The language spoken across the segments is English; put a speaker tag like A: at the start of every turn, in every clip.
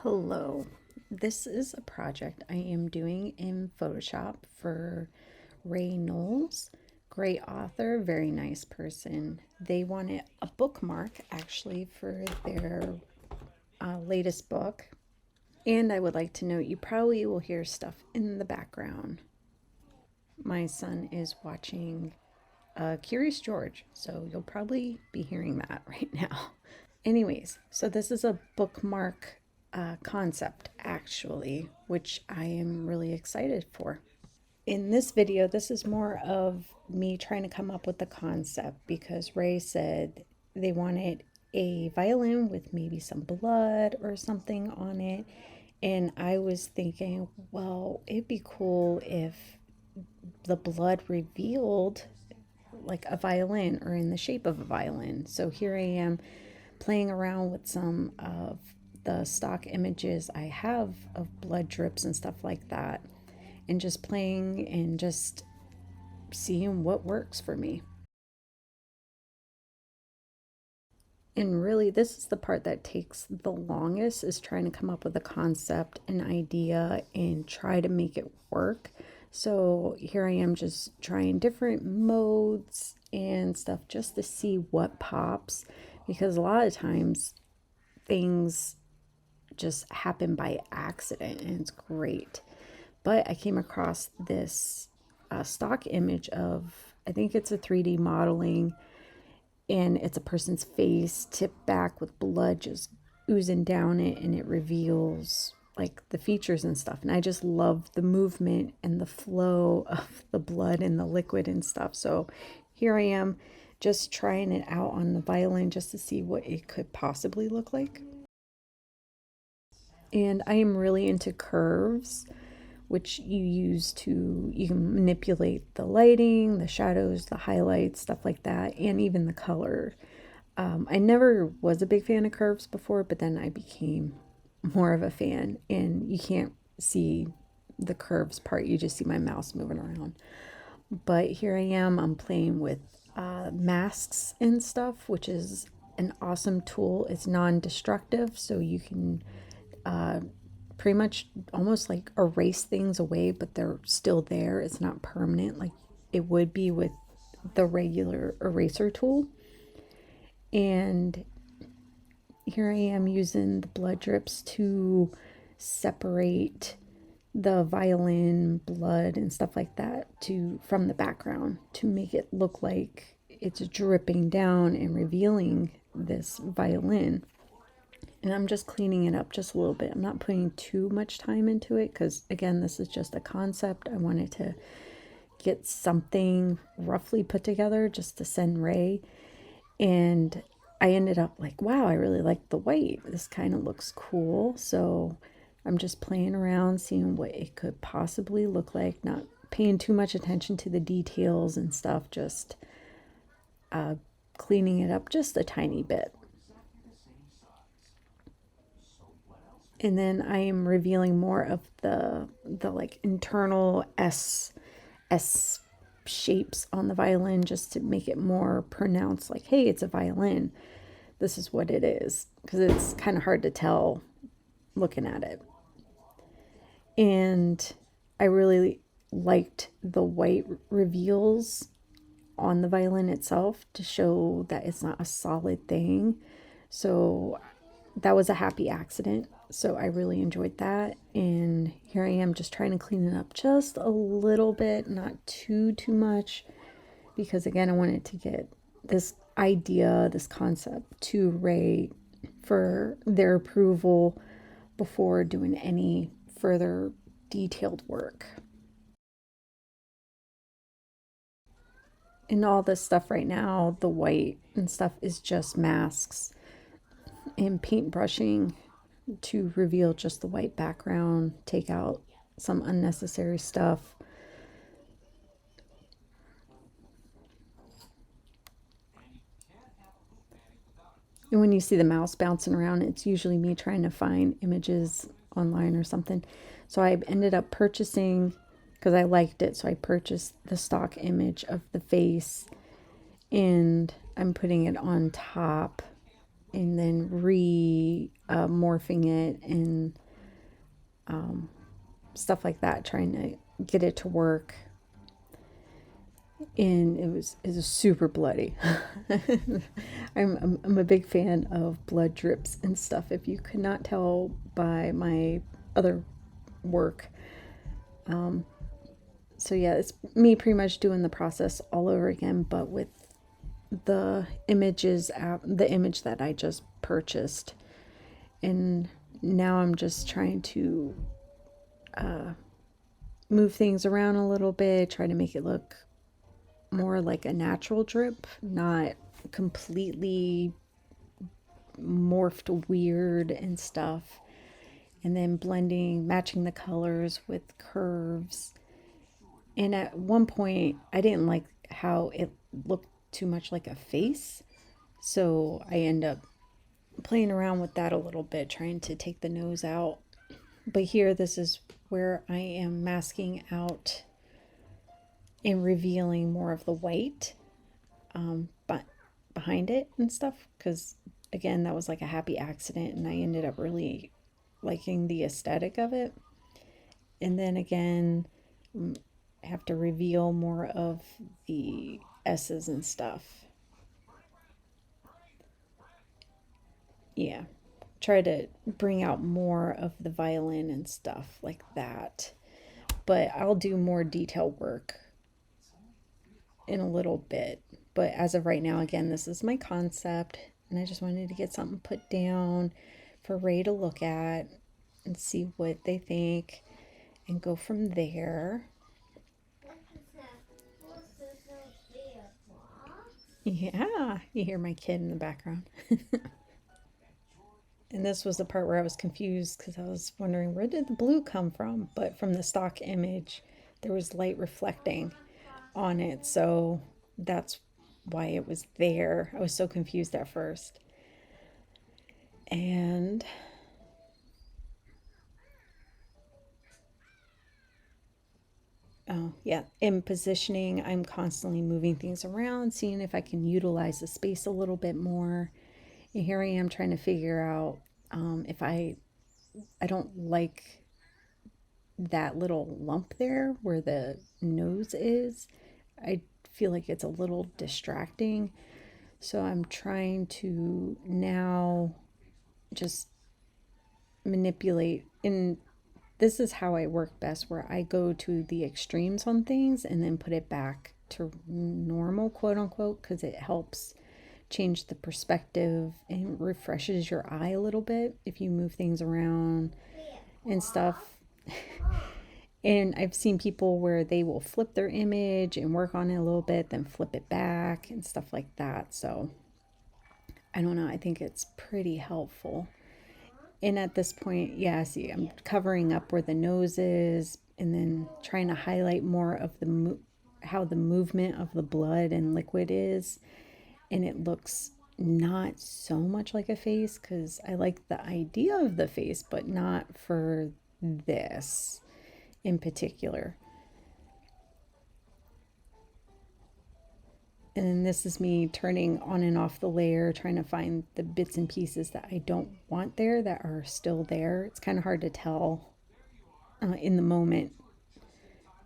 A: Hello, this is a project I am doing in Photoshop for Rae Knowles. Great author, very nice person. They wanted a bookmark actually for their latest book. And I would like to note you probably will hear stuff in the background. My son is watching Curious George, so you'll probably be hearing that right now. Anyways, so this is a bookmark concept actually, which I am really excited for. In this video, this is more of me trying to come up with the concept because Rae said they wanted a violin with maybe some blood or something on it. And I was thinking, well, it'd be cool if the blood revealed like a violin or in the shape of a violin. So here I am playing around with some of the stock images I have of blood drips and stuff like that, and just playing and just seeing what works for me. And really, this is the part that takes the longest, is trying to come up with a concept, an idea, and try to make it work. So here I am just trying different modes and stuff just to see what pops, because a lot of times things just happen by accident and it's great. But I came across this stock image of, I think it's a 3D modeling, and it's a person's face tipped back with blood just oozing down it, and it reveals like the features and stuff. And I just love the movement and the flow of the blood and the liquid and stuff. So here I am just trying it out on the violin just to see what it could possibly look like. And I am really into curves, which you can manipulate the lighting, the shadows, the highlights, stuff like that, and even the color. I never was a big fan of curves before, but then I became more of a fan, and you can't see the curves part, you just see my mouse moving around. But here I am, I'm playing with masks and stuff, which is an awesome tool. It's non-destructive, so you can pretty much almost like erase things away, but they're still there. It's not permanent like it would be with the regular eraser tool. And here I am using the blood drips to separate the violin blood and stuff like that from the background to make it look like it's dripping down and revealing this violin. And I'm just cleaning it up just a little bit. I'm not putting too much time into it because, again, this is just a concept. I wanted to get something roughly put together just to send Rae. And I ended up like, wow, I really like the white. This kind of looks cool. So I'm just playing around, seeing what it could possibly look like, not paying too much attention to the details and stuff, just cleaning it up just a tiny bit. And then I am revealing more of the like internal S shapes on the violin just to make it more pronounced, like, hey, it's a violin. This is what it is, because it's kind of hard to tell looking at it. And I really liked the white reveals on the violin itself to show that it's not a solid thing. So that was a happy accident. So I really enjoyed that. And here I am just trying to clean it up just a little bit, not too much, because again, I wanted to get this idea, this concept to Rae for their approval before doing any further detailed work. And all this stuff right now, the white and stuff, is just masks and paintbrushing to reveal just the white background, take out some unnecessary stuff. And when you see the mouse bouncing around, it's usually me trying to find images online or something. So I ended up purchasing, because I liked it, so I purchased the stock image of the face, and I'm putting it on top and then morphing it and stuff like that, trying to get it to work. And it was super bloody. I'm a big fan of blood drips and stuff. If you could not tell by my other work, so yeah, it's me pretty much doing the process all over again, but with the the image that I just purchased. And now I'm just trying to move things around a little bit, try to make it look more like a natural drip, not completely morphed weird and stuff. And then matching the colors with curves. And at one point, I didn't like how it looked too much like a face. So I end up playing around with that a little bit, trying to take the nose out. But here, this is where I am masking out and revealing more of the white but behind it and stuff. Because, again, that was like a happy accident, and I ended up really liking the aesthetic of it. And then again, I have to reveal more of the S's and stuff. Yeah. Try to bring out more of the violin and stuff like that. But I'll do more detail work in a little bit. But as of right now, again, this is my concept, and I just wanted to get something put down for Rae to look at and see what they think and go from there. Yeah, you hear my kid in the background. And this was the part where I was confused because I was wondering, where did the blue come from? But from the stock image, there was light reflecting on it. So that's why it was there. I was so confused at first. And oh, yeah, in positioning, I'm constantly moving things around, seeing if I can utilize the space a little bit more. And here I am trying to figure out if I don't like that little lump there where the nose is. I feel like it's a little distracting. So I'm trying to now just manipulate. And this is how I work best, where I go to the extremes on things and then put it back to normal, quote unquote, because it helps change the perspective and refreshes your eye a little bit if you move things around and stuff. And I've seen people where they will flip their image and work on it a little bit, then flip it back and stuff like that. So I don't know. I think it's pretty helpful. And at this point, yeah, see, I'm covering up where the nose is and then trying to highlight more of how the movement of the blood and liquid is. And it looks not so much like a face because I like the idea of the face, but not for this in particular. And then this is me turning on and off the layer, trying to find the bits and pieces that I don't want there that are still there. It's kind of hard to tell in the moment,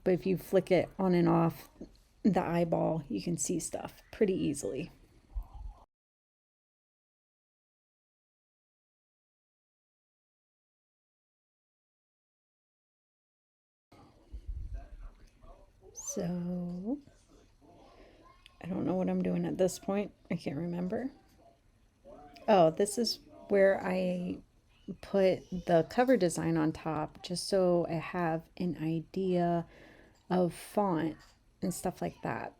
A: but if you flick it on and off the eyeball, you can see stuff pretty easily. So I don't know what I'm doing at this point. I can't remember. Oh, this is where I put the cover design on top just so I have an idea of font and stuff like that.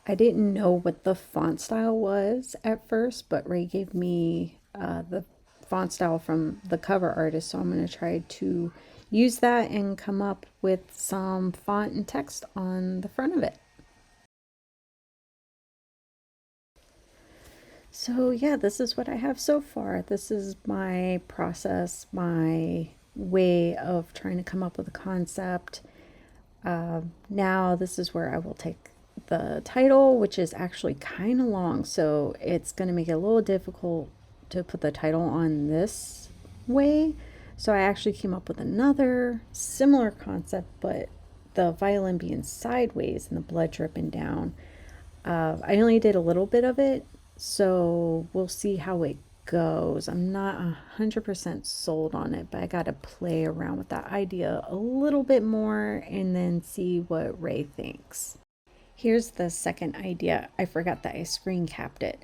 A: I didn't know what the font style was at first, but Rae gave me the font style from the cover artist, so I'm going to try to use that and come up with some font and text on the front of it. So yeah, this is what I have so far. This is my process, my way of trying to come up with a concept. Now this is where I will take the title, which is actually kind of long, so it's going to make it a little difficult to put the title on this way. So I actually came up with another similar concept, but the violin being sideways and the blood dripping down. I only did a little bit of it, so we'll see how it goes. I'm not 100% sold on it, but I got to play around with that idea a little bit more and then see what Rae thinks. Here's the second idea. I forgot that I screen capped it.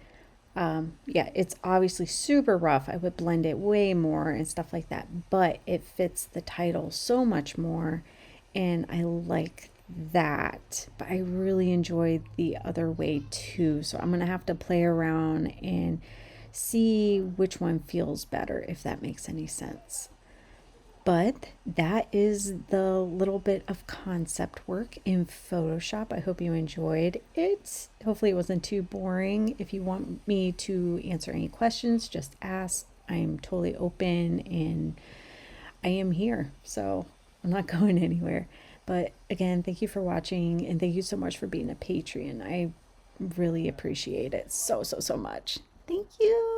A: Yeah, it's obviously super rough. I would blend it way more and stuff like that, but it fits the title so much more, and I like that. But I really enjoyed the other way too, so I'm gonna have to play around and see which one feels better, if that makes any sense. But that is the little bit of concept work in Photoshop. I hope you enjoyed it. Hopefully it wasn't too boring. If you want me to answer any questions, just ask. I'm totally open and I am here. So I'm not going anywhere. But again, thank you for watching and thank you so much for being a Patreon. I really appreciate it so much. Thank you.